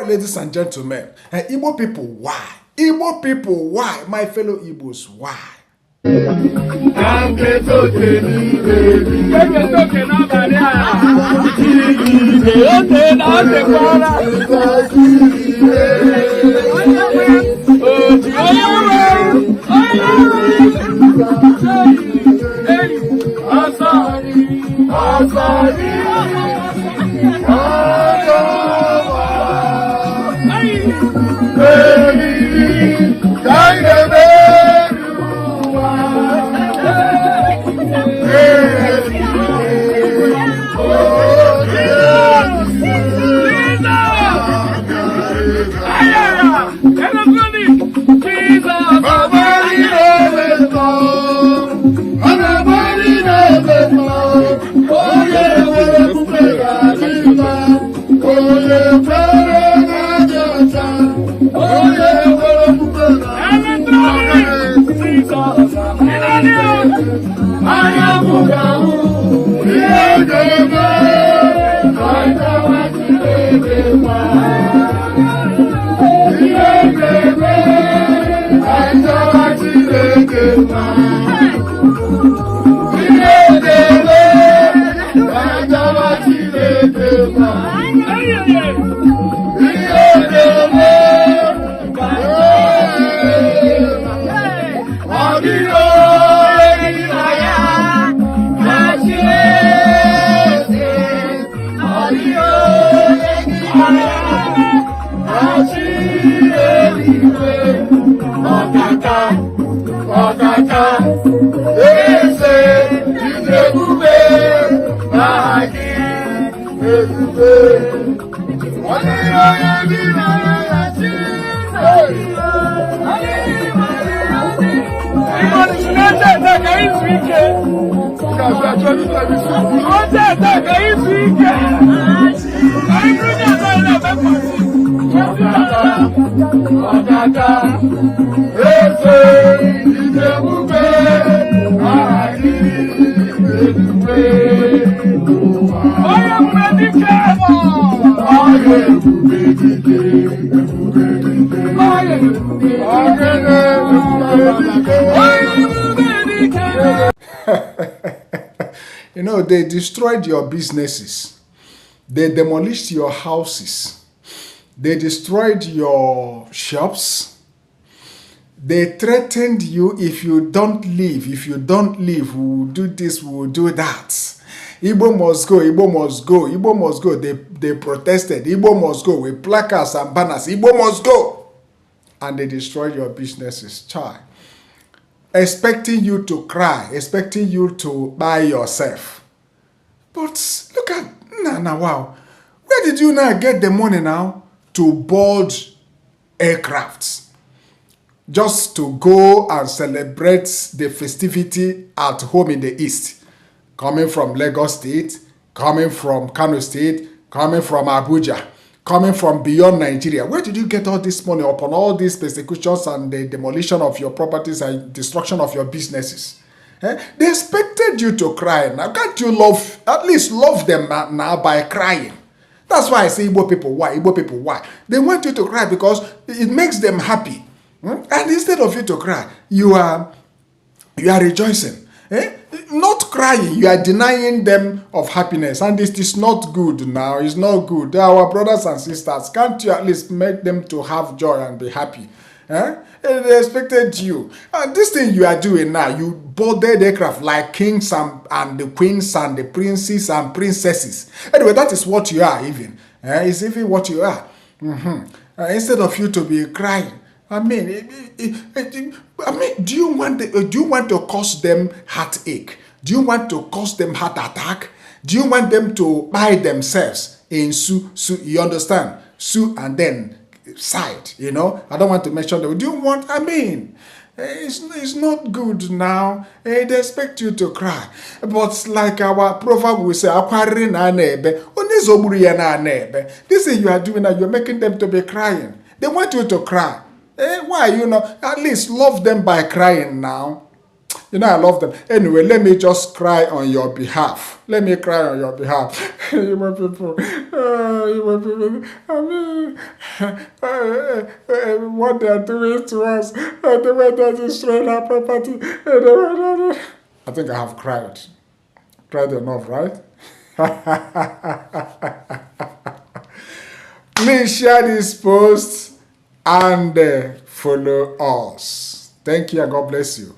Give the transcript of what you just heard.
ladies and gentlemen, Igbo people, why? Igbo people, why? My fellow Igbos, why? You know, they destroyed your businesses. They demolished your houses. They destroyed your shops. They threatened you, if you don't leave, we will do this, we will do that. Igbo must go, Igbo must go, Igbo must go. They protested, Igbo must go, with placards and banners, Igbo must go. And they destroyed your businesses, child. Expecting you to cry, expecting you to buy yourself. But look at, wow. Where did you now get the money now to board aircrafts? Just to go and celebrate the festivity at home in the East. Coming from Lagos State, coming from Kano State, coming from Abuja, coming from beyond Nigeria. Where did you get all this money upon all these persecutions and the demolition of your properties and destruction of your businesses? They expected you to cry. Now, can't you at least love them now by crying? That's why I say Igbo people, why? Igbo people, why? They want you to cry because it makes them happy. And instead of you to cry, you are rejoicing. Not crying, you are denying them of happiness. And it is not good now. It's not good. Our brothers and sisters, can't you at least make them to have joy and be happy? They expected you. And this thing you are doing now, you boarded aircraft like kings and the queens and the princes and princesses. Anyway, that is what you are even. It's even what you are. Instead of you to be crying. I mean, do you want to cause them heartache? Do you want to cause them heart attack? Do you want them to buy themselves in sue? You understand? Sue and then side. You know, I don't want to mention that. Do you want? I mean, it's not good now. They expect you to cry, but like our proverb will say, this thing you are doing now, you're making them to be crying. They want you to cry. Why? At least love them by crying now. I love them. Anyway, let me just cry on your behalf. Let me cry on your behalf. You people. I mean, what they are doing to us, the way they destroyed our property. I think I have cried. Cried enough, right? Please share this post and follow us. Thank you and God bless you.